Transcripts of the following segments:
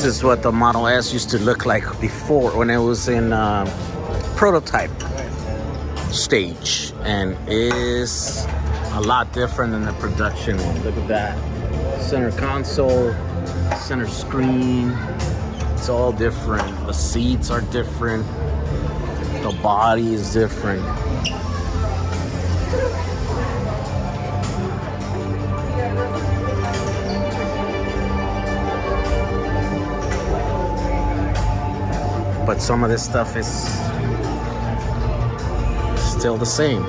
is what the Model S used to look like before when it was in prototype stage, and is a lot different than the production one. Look at that. Center console, center screen. It's all different. The seats are different. The body is different. But some of this stuff is still the same.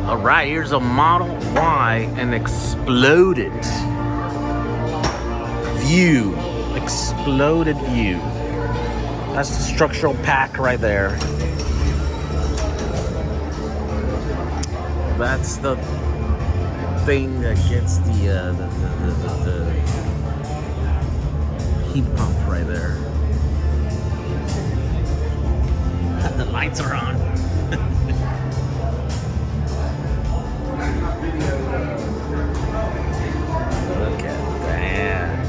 All right, here's a Model Y, an exploded view. Exploded view. That's the structural pack right there. That's the thing that gets the heat pump right there. The lights are on. Look at that.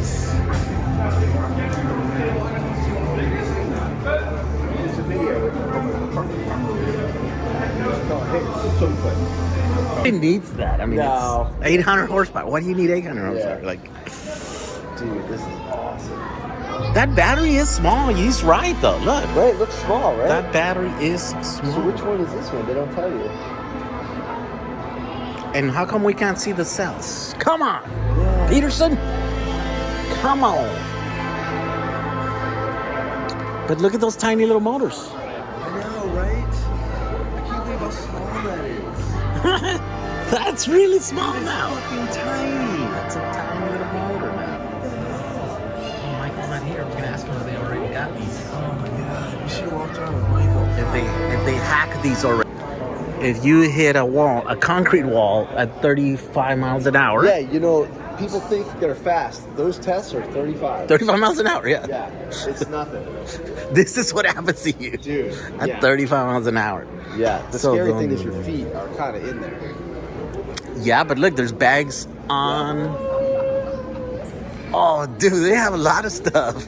It needs that. I mean, no. It's 800 horsepower. Why do you need 800 horsepower? Yeah. Like, dude, this is awesome. that battery is small. He's right, though. Look. Right, it looks small, right? That battery is small. So which one is this one? They don't tell you. And how come we can't see the cells? Come on, Yeah. Petersen. Come on. But look at those tiny little motors. I know, right? I can't believe how small that is. That's really small now. Fucking tiny. That's a tiny little motor now. Oh, Michael's not here. We're gonna ask him if they already got these. Oh my god, we should have walked around with Michael. If they hack these already. If you hit a wall, a concrete wall at 35 miles an hour. Yeah, you know, people think they're fast. Those tests are 35. 35 miles an hour, yeah. Yeah, it's nothing. This is what happens to you. Dude. At 35 miles an hour. Yeah, the So scary the- thing is your feet are kind of in there. Yeah, but look, there's bags on. Oh, dude, they have a lot of stuff.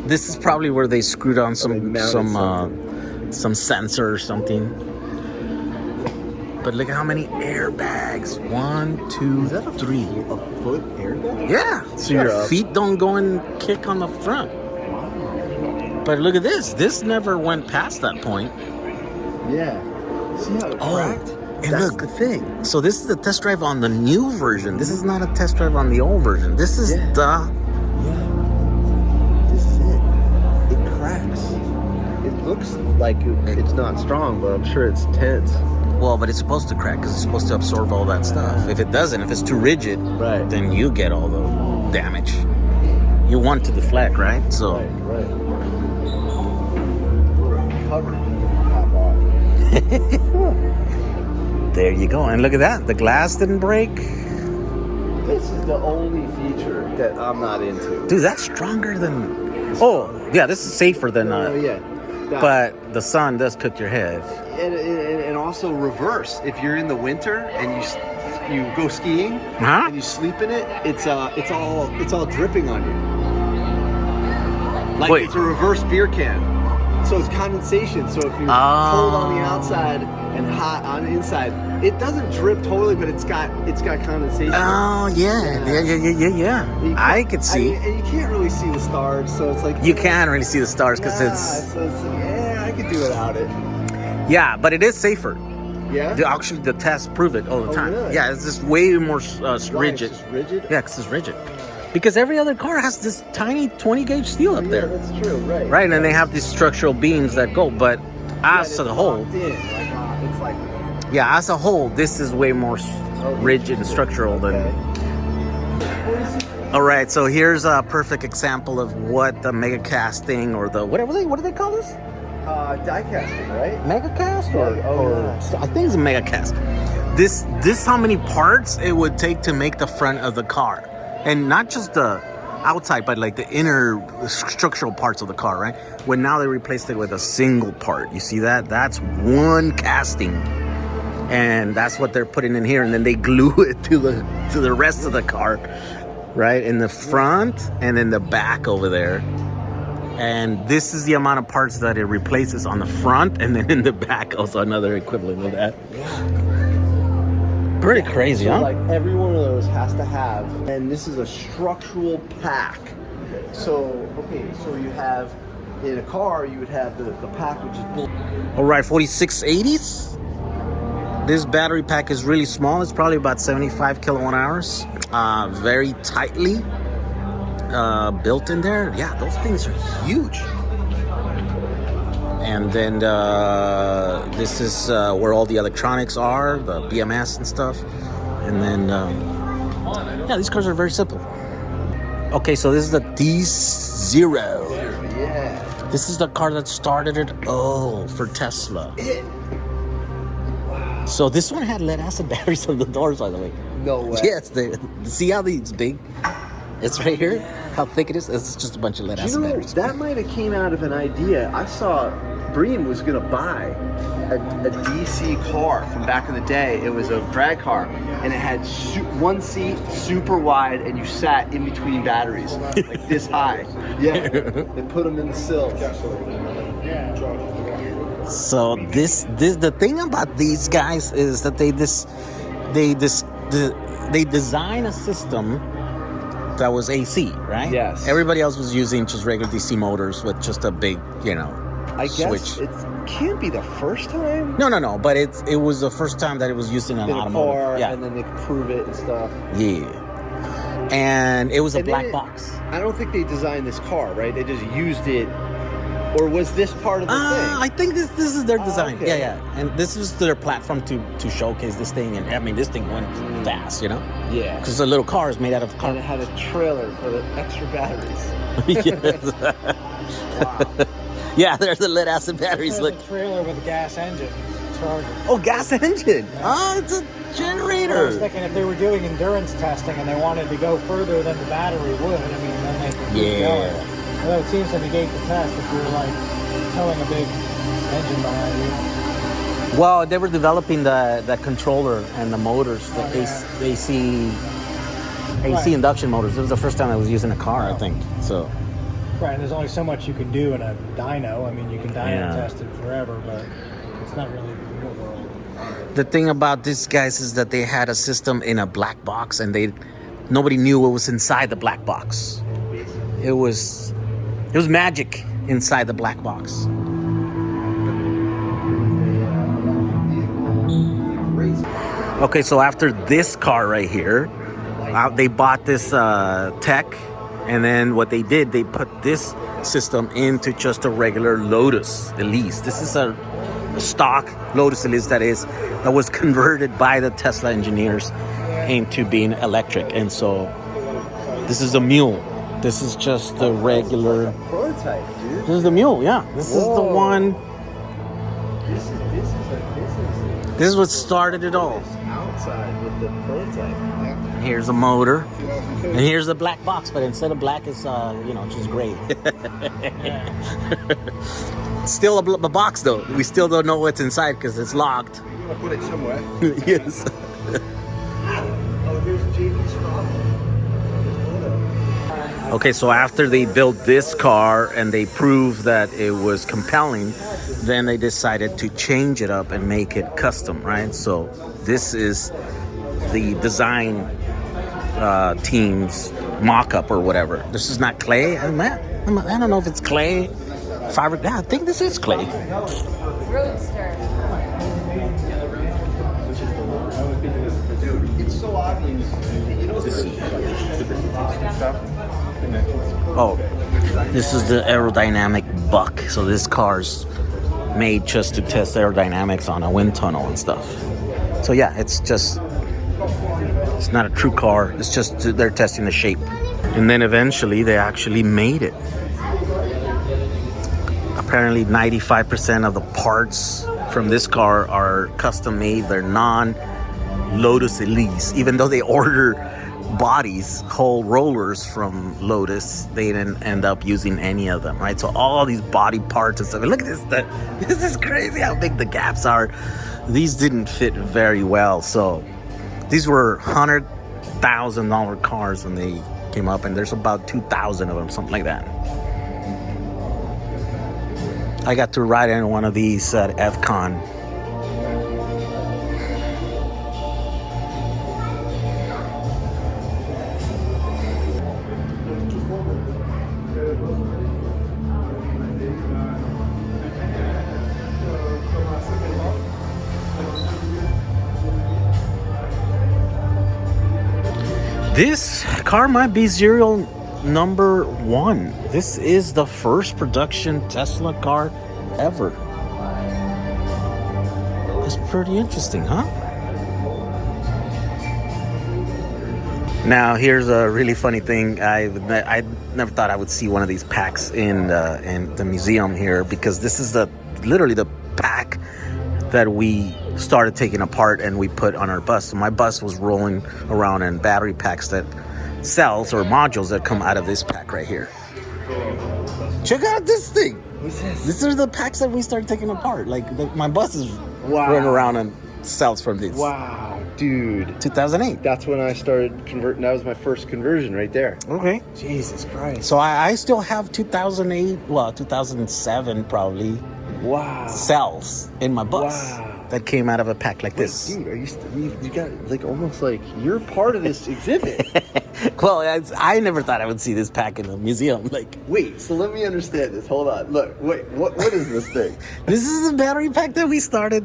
This is probably where they screwed on some sensor or something. But look at how many airbags. 1, 2, 3. A foot airbag? Yeah, so your feet don't go and kick on the front. But look at this. This never went past that point. Yeah. See how it cracked? And That's look, the thing. So this is the test drive on the new version. This is not a test drive on the old version. This is Yeah. the... This is it. It cracks. It looks like it's not strong, but I'm sure it's tense. Well, but it's supposed to crack because it's supposed to absorb all that stuff. If it doesn't, if it's too rigid, Right. then you get all the damage. You want to deflect, right? So Right. Covered. Pop off. there you go. And look at that. The glass didn't break. This is the only feature that I'm not into. Dude, that's stronger than... Oh, yeah, this is safer than... yeah. But the sun does cook your head. And also reverse. If you're in the winter and you go skiing Huh? and you sleep in it, it's all dripping on you. Like Wait. it's a reverse beer can. So it's condensation. So if you're cold on the outside and hot on the inside, it doesn't drip totally, but it's got condensation. Oh, yeah. I could see. And you can't really see the stars, so it's like You can really see the stars because yeah, it's... so it's like, yeah, I could do without it. Yeah, but it is safer. Yeah. Actually, the tests prove it all the time. Really? Yeah, it's just way more Why, rigid. It's just rigid. Yeah, because it's rigid. Because every other car has this tiny 20 gauge steel up Yeah, there. that's true. Right. Right, and they have these structural beams that go, but as a whole, It's like yeah, as a whole, this is way more rigid and structural than... All right, so here's a perfect example of what the mega casting or the... What do they call this? die casting, right? Mega cast? Or yeah. I think it's a mega cast. This how many parts it would take to make the front of the car. And not just the outside, but like the inner structural parts of the car, right? When now they replaced it with a single part. You see that? That's one casting. and that's what they're putting in here, and then they glue it to the rest of the car, right, in the front and in the back over there. And this is the amount of parts that it replaces on the front, and then in the back also another equivalent of that. Pretty crazy, huh? Like every one of those has to have, and this is a structural pack. So, okay, so you have, in a car, you would have the pack, which is built. All right, 4680s. This battery pack is really small. It's probably about 75 kilowatt hours. Very tightly built in there. Yeah, those things are huge. And then this is where all the electronics are, the BMS and stuff. And then, yeah, these cars are very simple. Okay, so this is the D0. Yeah. This is the car that started it all for Tesla. So this one had lead acid batteries on the doors, by the way. No way. Yes, see how it's big? It's right here. How thick it is? It's just a bunch of lead acid batteries. That might have came out of an idea. I saw Bream was going to buy a DC car from back in the day. It was a drag car, and it had one seat, super wide, and you sat in between batteries, like this high. Yeah, they put them in the sill. So the thing about these guys is that they design a system that was AC, right? Yes. Everybody else was using just regular DC motors with just a big, I guess switch. It can't be the first time. No. But it was the first time that it was used in an automotive. Car, yeah. and then they could prove it and stuff. Yeah. And it was a black box. I don't think they designed this car, right? They just used it. Or was this part of the thing? I think this is their design. Okay. Yeah. And this was their platform to showcase this thing. And I mean, this thing went fast, Yeah. Because the little car is made out of And it had a trailer for the extra batteries. Yes. Wow. Yeah, there's the lead acid batteries. Look. A trailer with a gas engine charger. Oh, gas engine. Oh, it's a generator. I was thinking if they were doing endurance testing and they wanted to go further than the battery would, I mean, then they could keep going. Although it seems to negate the test if you're like towing a big engine behind you. Well, they were developing the controller and the motors, the AC induction motors. It was the first time I was using a car, I think. So. Right, and there's only so much you can do in a dyno. I mean, you can dyno test it forever, but it's not really the real world. The thing about these guys is that they had a system in a black box, and nobody knew what was inside the black box. It was magic inside the black box. Okay, so after this car right here, they bought this tech, and then what they did, they put this system into just a regular Lotus Elise. This is a stock Lotus Elise that was converted by the Tesla engineers into being electric. And so this is a mule. This is just the regular Prototype, dude. This is the mule, yeah. This is the one. This is what started it all. Outside with the prototype. Here's a motor, and here's the black box. But instead of black, it's just gray. Still a box though. We still don't know what's inside because it's locked. You want to put it somewhere? Yes. Oh, here's JV's problem. Okay, so after they built this car and they proved that it was compelling, then they decided to change it up and make it custom, right? So this is the design team's mock-up or whatever. This is not clay. I don't know if it's clay. Fiber. Yeah, I think this is clay. Roadster. It's so obvious. Oh, this is the aerodynamic buck. So this car's made just to test aerodynamics on a wind tunnel and stuff. So yeah, it's not a true car. It's just they're testing the shape. And then eventually they actually made it. Apparently 95% of the parts from this car are custom made. They're non-Lotus Elise. Even though they order bodies, whole rollers from Lotus, they didn't end up using any of them, right? So all these body parts and stuff. Look at this. This is crazy how big the gaps are. these didn't fit very well. So these were $100,000 cars when they came up, and there's about 2,000 of them, something like that. I got to ride in one of these at FCon. This car might be serial number 1. This is the first production Tesla car ever. That's pretty interesting, huh? Now, here's a really funny thing. I never thought I would see one of these packs in the museum here, because this is literally the pack that we started taking apart and we put on our bus. So my bus was rolling around in battery packs, that cells or modules that come out of this pack right here. Check out this thing. What's this? These are the packs that we started taking apart. Like my bus is running around on cells from this. Wow, dude. 2008. That's when I started converting. That was my first conversion right there. Okay. Jesus Christ. So I still have 2008, well, 2007 probably. Wow. Cells in my bus. Wow. That came out of a pack like this. Dude, are you got like almost like you're part of this exhibit. Well, I never thought I would see this pack in a museum. Like, wait, so let me understand this. Hold on. Look, wait, what is this thing? This is the battery pack that we started.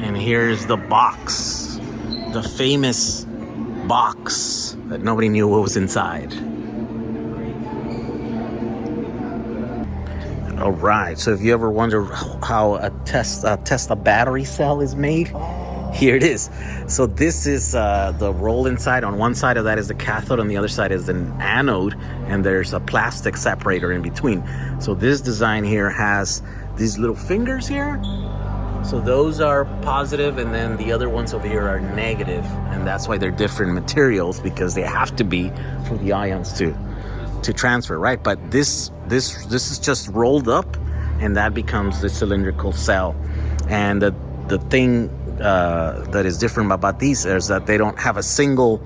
And here's the box. The famous box that nobody knew what was inside. All right, so if you ever wonder how a Tesla battery cell is made, here it is. So this is the roll inside. On one side of that is the cathode, on the other side is an anode, and there's a plastic separator in between. So this design here has these little fingers here. So those are positive, and then the other ones over here are negative, and that's why they're different materials, because they have to be for the ions to transfer, right? But this is just rolled up, and that becomes the cylindrical cell. And the thing that is different about these is that they don't have a single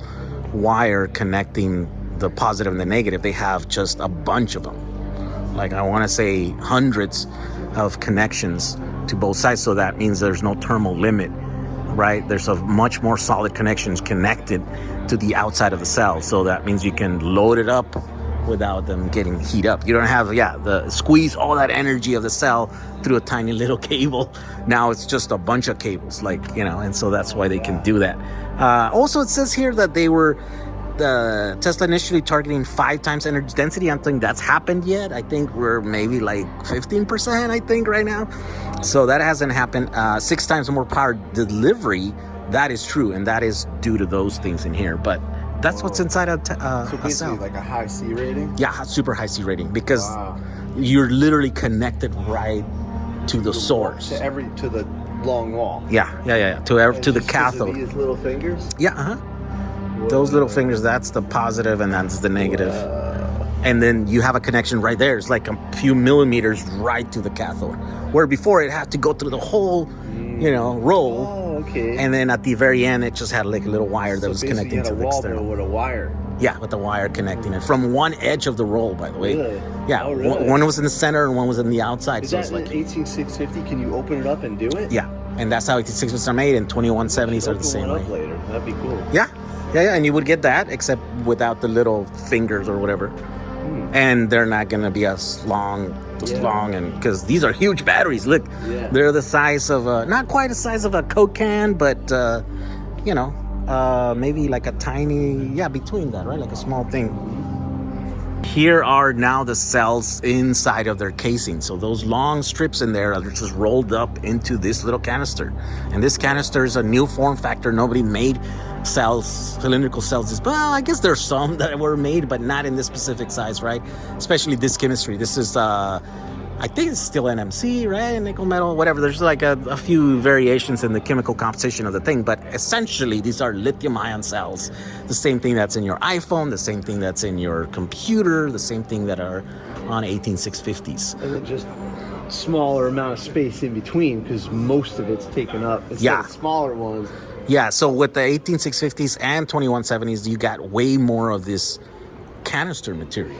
wire connecting the positive and the negative. They have just a bunch of them. Like, I want to say hundreds of connections to both sides. So that means there's no thermal limit, right? There's a much more solid connections connected to the outside of the cell. So that means you can load it up without them getting heat up. You don't have, the squeeze all that energy of the cell through a tiny little cable. Now it's just a bunch of cables, and so that's why they can do that. Also, it says here that they were Tesla initially targeting 5 times energy density. I don't think that's happened yet. I think we're maybe like 15%, I think, right now. So that hasn't happened. 6 times more power delivery. That is true, and that is due to those things in here. But that's what's inside a so basically cell. Like a high C rating? Yeah, super high C rating, because you're literally connected right to the source. To the long wall. Yeah. To the cathode. These little fingers? Yeah, Those little fingers, that's the positive and that's the negative. And then you have a connection right there. It's like a few millimeters right to the cathode. Where before it had to go through the whole, roll. Oh, okay. And then at the very end, it just had like a little wire that was connecting to the external. With a wire. Yeah, with the wire connecting it from one edge of the roll, by the way. Really? Yeah, Oh, really? One was in the center and one was in the outside. Is So that it's like, an 18650? Can you open it up and do it? yeah, and that's how 86s are made, and 2170s are the same Open one way. up later. That'd be cool. Yeah, and you would get that, except without the little fingers or whatever. And they're not gonna be as long, and because these are huge batteries. Look, they're the size of not quite the size of a Coke can, but maybe like a tiny, between that, right? Like a small thing. Here are now the cells inside of their casing. So those long strips in there are just rolled up into this little canister. And this canister is a new form factor. Nobody made cells, cylindrical cells. Well, I guess there's some that were made, but not in this specific size, right? Especially this chemistry. This is I think it's still NMC, right? Nickel metal, whatever. There's like a few variations in the chemical composition of the thing, but essentially these are lithium-ion cells. The same thing that's in your iPhone, the same thing that's in your computer, the same thing that are on 18650s. And then just smaller amount of space in between because most of it's taken up. Instead of smaller ones. Yeah, so with the 18650s and 2170s, you got way more of this canister material.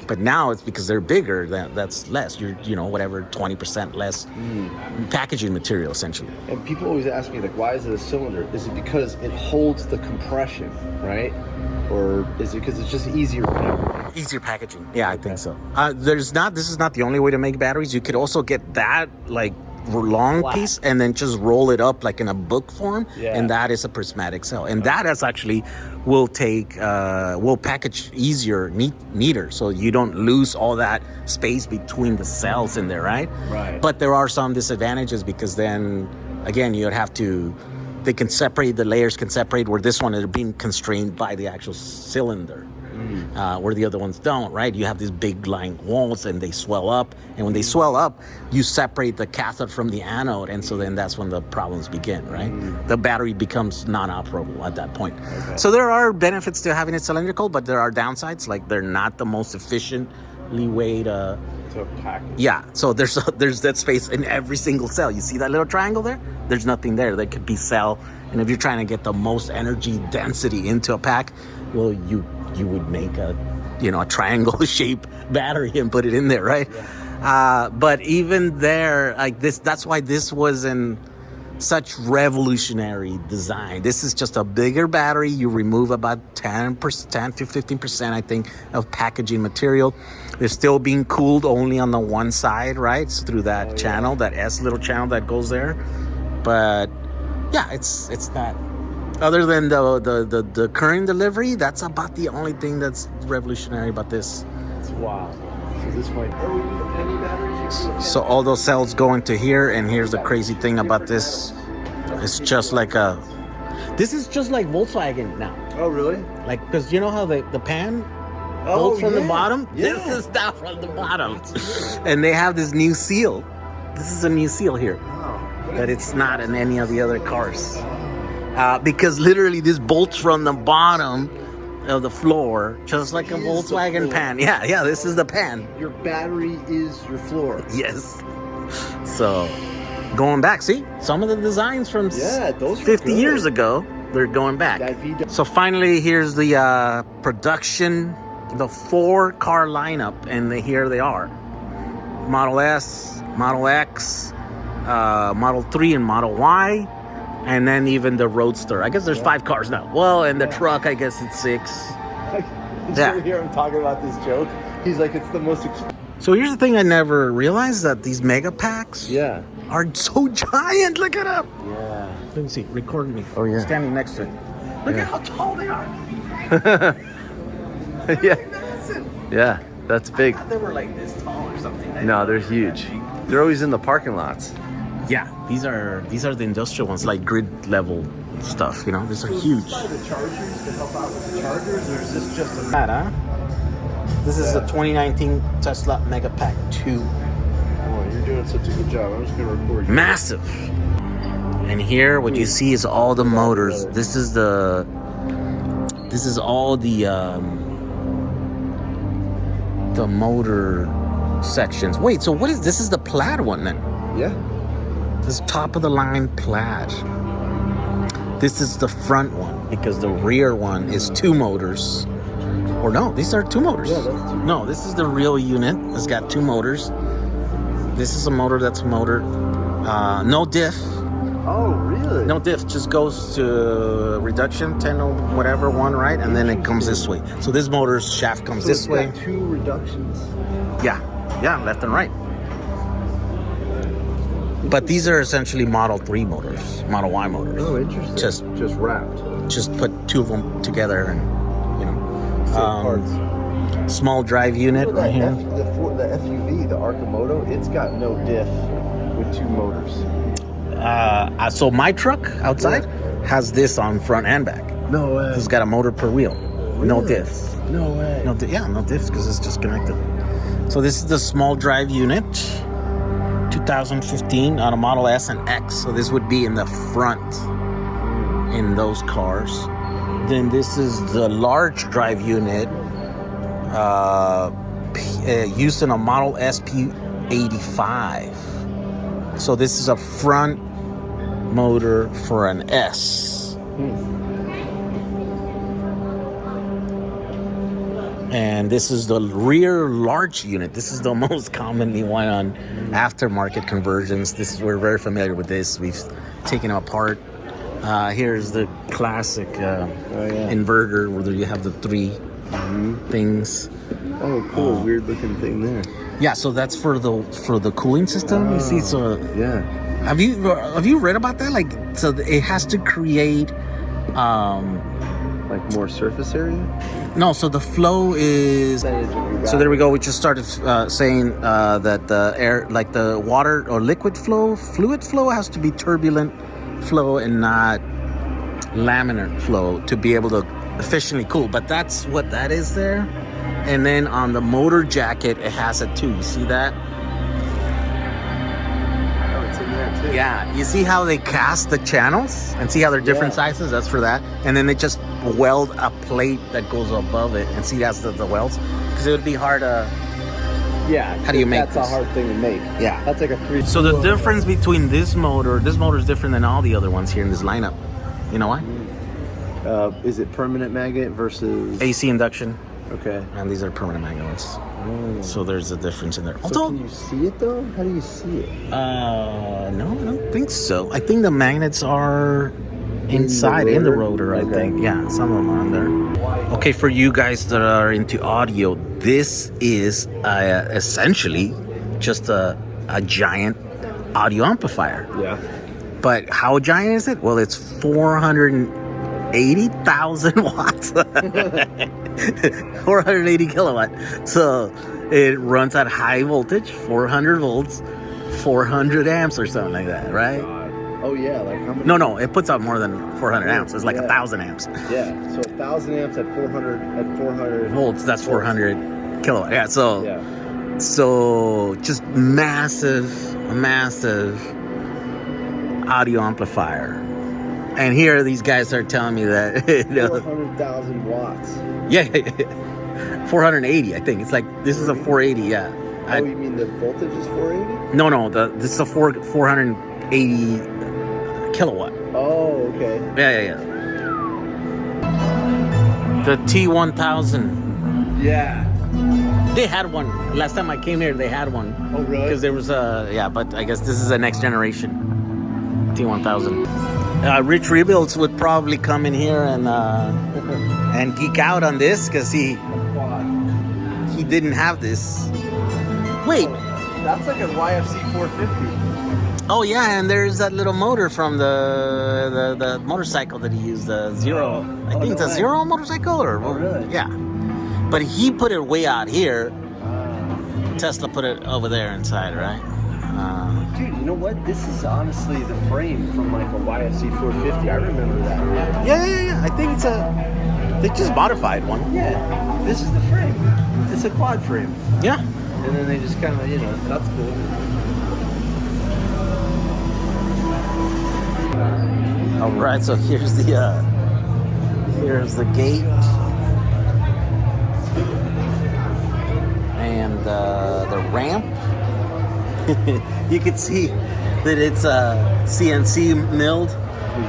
But now it's because they're bigger, that's less. You're, whatever, 20% less packaging material, essentially. And people always ask me, like, why is it a cylinder? Is it because it holds the compression, right? Or is it because it's just easier? Easier packaging. Yeah, I think so. This is not the only way to make batteries. You could also get that, like, long piece and then just roll it up like in a book form, and that is a prismatic cell, and that is actually will package easier, neater, so you don't lose all that space between the cells in there, right? But there are some disadvantages because then again they can separate, the layers can separate, where this one is being constrained by the actual cylinder. Where the other ones don't, right? You have these big line walls and they swell up, and when they swell up, you separate the cathode from the anode, and so then that's when the problems begin, right? The battery becomes non-operable at that point. So there are benefits to having it cylindrical, but there are downsides, like they're not the most efficiently way to package. Yeah, so there's that space in every single cell. You see that little triangle there? There's nothing there. There could be cell, and if you're trying to get the most energy density into a pack, well, you would make a triangle shaped battery and put it in there, right? But even there, like this, that's why this was in such revolutionary design. This is just a bigger battery. You remove about 10 to 15%, I think, of packaging material. They're still being cooled only on the one side, right? So through that channel, that S little channel that goes there. But yeah, it's not. Other than the current delivery, that's about the only thing that's revolutionary about this. It's wild. So this might. Any batteries? So all those cells go into here, and here's the crazy thing about this. It's just like this is just like Volkswagen now. Oh, really? Like, because you know how the pan bolts from the bottom? This is not from the bottom. And they have this new seal. This is a new seal here. That it's not in any of the other cars. Because literally this bolts from the bottom of the floor, just like a Volkswagen pan. Yeah, this is the pan. Your battery is your floor. Yes. So, going back, see? Some of the designs from those 50 years ago, they're going back. So finally, here's the production, the 4-car lineup, and here they are. Model S, Model X, Model 3, and Model Y. And then even the Roadster. I guess there's 5 cars now. Well, and the truck, I guess it's 6. Did you hear him talking about this joke? He's like, it's the most expensive. So here's the thing I never realized, that these mega packs are so giant. Look it up. Yeah. Let me see. Record me. Oh, yeah. Standing next to it. Look at how tall they are. Yeah, that's big. I thought they were like this tall or something. No, they're huge. They're always in the parking lots. Yeah, these are the industrial ones, like grid level stuff. These are huge. The chargers to help out with the chargers, or is this just a? This is the 2019 Tesla Mega Pack 2. Oh, you're doing such a good job. I'm just gonna record you. Massive. And here, what you see is all the motors. This is all the motor sections. Wait, so what is this? Is the plaid one then? Yeah. This top of the line plaid. This is the front one, because the rear one is 2 motors. Or no, these are 2 motors. Yeah, that's 2. No, this is the real unit. It's got 2 motors. This is a motor, that's a motor. No diff. Oh, really? No diff, just goes to reduction, 10 or whatever, 1, right? And then it comes this way. So this motor's shaft comes this way. Got 2 reductions. Yeah, left and right. But these are essentially Model 3 motors, Model Y motors. Oh, interesting. Just wrapped. Just put 2 of them together, and parts. Small drive unit right here. The FUV, the Arcimoto, it's got no diff with 2 motors. So my truck outside has this on front and back. No way. It's got a motor per wheel. No diffs. No way. No diffs because it's just connected. So this is the small drive unit, 2015 on a Model S and X. So this would be in the front in those cars. Then this is the large drive unit used in a Model SP85. So this is a front motor for an S. And this is the rear large unit. This is the most commonly one on aftermarket conversions. We're very familiar with this. We've taken them apart. Here's the classic inverter where you have the three things. Oh, cool! Weird looking thing there. Yeah, so that's for the cooling system. You see, so yeah. Have you read about that? Like, so it has to create Like more surface area? No, so the flow is. So there we go. We just started saying that the air, like the water or liquid flow, fluid flow has to be turbulent flow and not laminar flow to be able to efficiently cool. But that's what that is there. And then on the motor jacket, it has it too. You see that? Oh, it's in there too. Yeah. You see how they cast the channels and see how they're different sizes? That's for that. And then they just weld a plate that goes above it, and see that's the welds, because it would be hard to. Yeah. How do you make That's this? a hard thing to make. Yeah. That's like a 3. So the difference between this motor is different than all the other ones here in this lineup. You know why? Is it permanent magnet versus AC induction, Okay. and these are permanent magnets. So there's a difference in there. So Although, can you see it though? How do you see it? no, I don't think so. I think the magnets are inside in the rotor. I think, yeah, some of them are on there. Okay, for you guys that are into audio, this is essentially just a giant audio amplifier. Yeah. But how giant is it? Well, it's 480,000 watts. 480 kilowatt. So it runs at high voltage, 400 volts, 400 amps or something like that, right? Oh yeah, like how many? No, it puts out more than 400 amps. It's like 1,000 amps. Yeah, so 1,000 amps at 400 Volts, that's 400 kilowatt. Yeah, so just massive audio amplifier. And here these guys are telling me that 400,000 watts. yeah, 480, I think. It's like this is a 480, yeah. Oh, you mean the voltage is 480? No, this is a 480 kilowatt. Oh, okay. Yeah. The T1000. Yeah. They had one. Last time I came here, they had one. Oh, really? Because there was but I guess this is the next generation T1000. Rich Rebuilds would probably come in here and geek out on this because he didn't have this. Wait. That's like a YFC 450. Oh yeah, and there's that little motor from the motorcycle that he used, the Zero. I think it's a Zero motorcycle, or really? Yeah. But he put it way out here. Tesla put it over there inside, right? Dude, you know what? This is honestly the frame from like a YFC 450. I remember that. Yeah. I think they just modified one. Yeah, this is the frame. It's a quad frame. Yeah. And then they just kind of, that's cool. All right, so here's the gate and the ramp. You can see that it's CNC milled. Oh,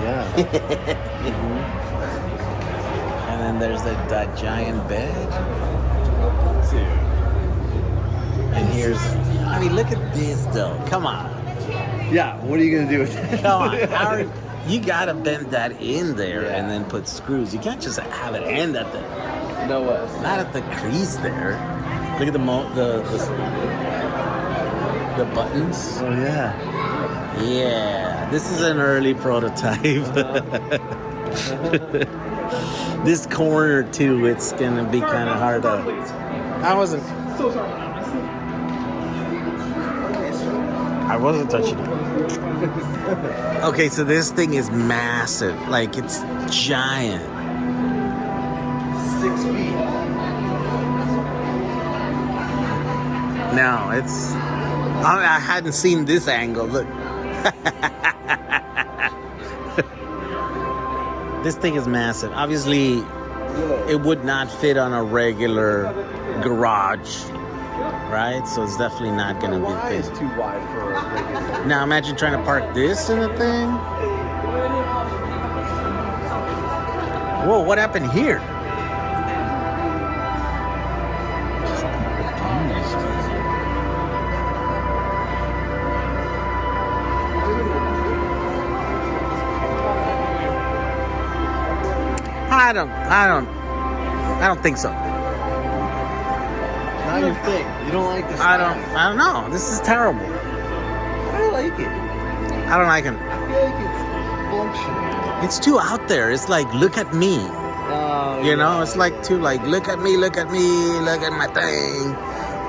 yeah. And then there's that giant bed. And look at this though. Come on. Yeah, what are you going to do with that? Come on. You gotta bend that in there and then put screws. You can't just have it end at the. No way. Not at the crease there. Look at the buttons. Oh yeah. Yeah, this is an early prototype. This corner too, it's gonna be kind of hard to. I wasn't touching it. Okay, so this thing is massive. Like, it's giant. 6 feet. No, it's. I hadn't seen this angle. Look. This thing is massive. Obviously, it would not fit on a regular garage, right? So it's definitely not going to be Why big. is too wide for a regular? Now imagine trying to park this in a thing. Whoa, what happened here? I don't think so. Not your thing. You don't like this. I don't know. This is terrible. I like it. I don't like it. I feel like it's functional. It's too out there. It's like, look at me. You know, it's like too like, look at me, look at my thing.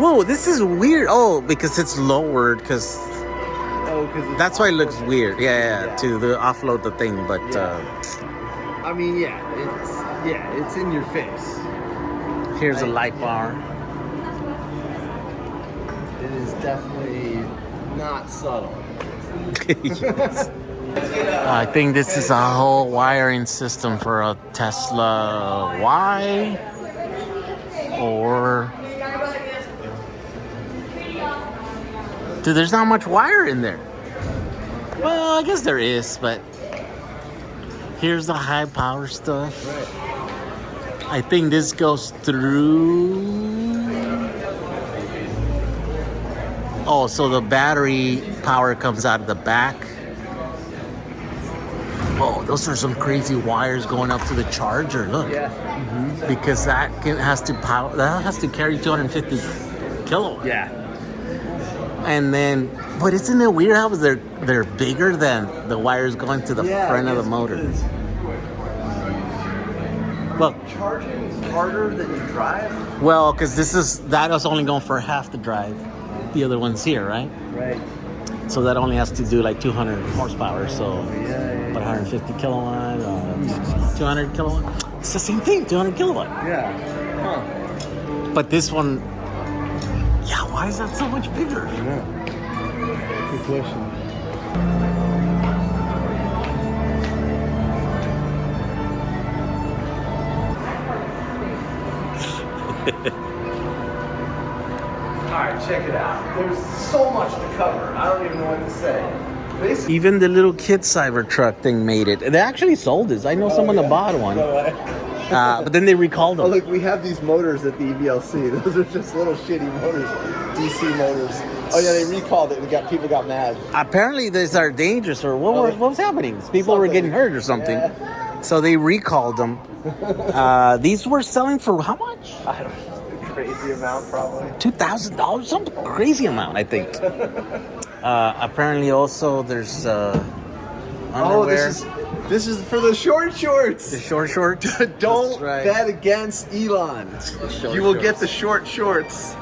Whoa, this is weird. Oh, because it's lowered, because that's why it looks weird. Yeah, to offload the thing. But I mean, it's in your face. here's a light bar. It is definitely not subtle. Yes. I think this is a whole wiring system for a Tesla Y, or dude, there's not much wire in there. Well, I guess there is, but here's the high power stuff. Right. I think this goes through. Oh, so the battery power comes out of the back. Oh, those are some crazy wires going up to the charger. Look, Yeah. because that has to power. That has to carry 250 kilowatts. Yeah. And then, but isn't it weird how they're bigger than the wires going to the front of the motor? Well, Charging is harder than you drive. well, because that is only going for half the drive. The other one's here, right? Right. So that only has to do like 200 horsepower. So, Yeah. but 150 kilowatt, 200 kilowatt. It's the same thing, 200 kilowatt. Yeah. Huh. But this one, yeah, why is that so much bigger? Yeah. Good question. Alright, check it out. There's so much to cover. I don't even know what to say. Basically, Even the little kid Cybertruck thing made it. They actually sold this. I know someone that bought one, but then they recalled oh, them. look, we have these motors at the EVLC. Those are just little shitty motors. DC motors. Oh, yeah, they recalled it. People got mad. Apparently, these are dangerous, or what was happening? People were getting hurt or something. Yeah. So they recalled them. These were selling for how much? I don't know. Crazy amount, probably. $2,000, some crazy amount, I think. Apparently, also there's underwear. This is for the short shorts. The short shorts. Don't That's right. bet against Elon. short You will shorts. get the short shorts.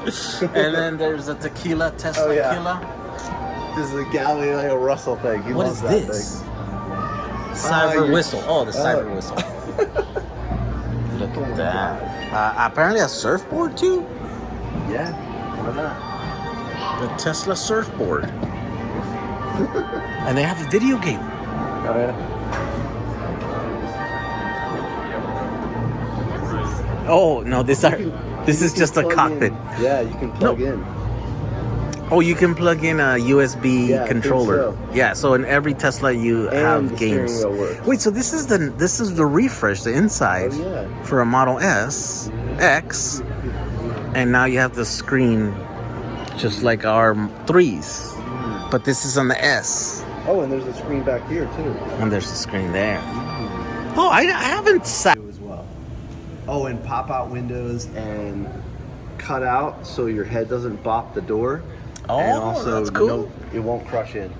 And then there's a tequila, Tesla Oh, yeah. tequila. This is a Galileo Russell thing. He What loves is that this? thing. Cyber you're- whistle. Oh, the cyber whistle. Look at that. Apparently a surfboard too. Yeah, why not? The Tesla surfboard. And they have a video game. Oh, yeah. Oh no, this is just a Plug cockpit. in. Yeah, you can plug in. Oh, you can plug in a USB Yeah, I think controller. so. Yeah, so in every Tesla you And have the steering games. wheel works. Wait, so this is the refresh, the inside Oh, yeah. for a Model S, X, and now you have the screen just like our 3s, but this is on the S, Oh, and there's a screen back here too. and there's a screen there. Oh, I haven't sat. As well. Oh, and pop-out windows and cut out so your head doesn't bop the door. Oh, and also that's cool. it won't crush in.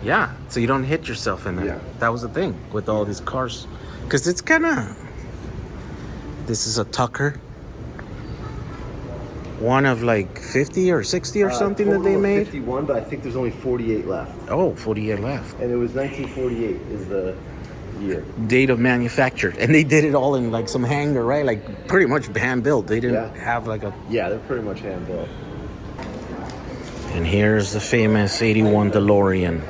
Yeah, so you don't hit yourself in there. Yeah. That was the thing with all these cars, because it's kind of. This is a Tucker. One of like 50 or 60 or something that they Total of made. 51, but I think there's only 48 left. Oh, 48 left. And it was 1948 is the date of manufacture, and they did it all in like some hangar, right? Like pretty much hand built. They didn't have like a. Yeah, they're pretty much hand built. And here's the famous '81 DeLorean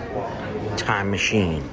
time machine.